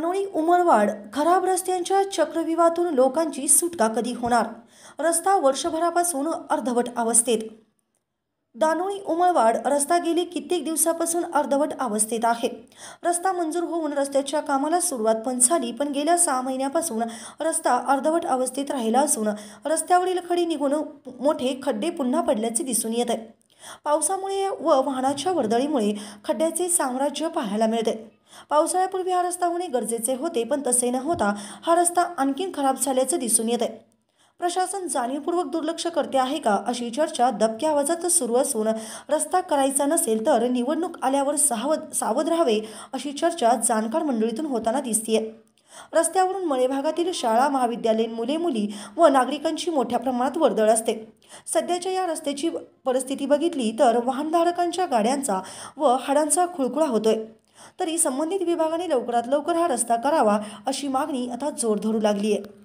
दानोळी उमरवाड खराब रस्त्यांच्या चक्रव्यूहातून लोकांची सुटका कधी होणार? रस्ता वर्षभरापासून अर्धवट अवस्थेत. दानोळी उमरवाड रस्ता गेली कित्येक दिवसापासून अर्धवट अवस्थेत आहे. रस्ता मंजूर होऊन रस्त्याच्या कामाला सुरुवात पण झाली, पण गेल्या 6 महिन्यापासून रस्ता अर्धवट अवस्थेत राहिला असून रस्त्यावरील खडी निघून मोठे खड्डे पुन्हा पडल्याचे दिसून येत आहे. पावसामुळे व वाहनाच्या वर्दळीमुळे खड्ड्याचे साम्राज्य पाहायला मिळते. पावसाळ्यापूर्वी हा रस्ता होणे गरजेचे होते, पण तसे न होता हा रस्ता आणखी खराब झाल्याचे दिसून येत आहे. प्रशासन जाणीवपूर्वक दुर्लक्ष करते आहे का, अशी चर्चा दबक्या आवाजात सुरू असून रस्ता करायचा नसेल तर निवडणूक आल्यावर सावध राहावे, अशी चर्चा जाणकार मंडळीतून होताना दिसतीये. रस्त्यावरून मळे भागातील शाळा, महाविद्यालयीन मुले-मुली व नागरिकांची मोठ्या प्रमाणात वर्दळ असते. सध्याच्या या रस्त्याची परिस्थिती बघितली तर वाहनधारकांच्या गाड्यांचा व हाडांचा खुळखुळा होतोय. तरी संबंधित विभागाने लवकरात लवकर हा रस्ता करावा, अशी मागणी आता जोर धरू लागली आहे.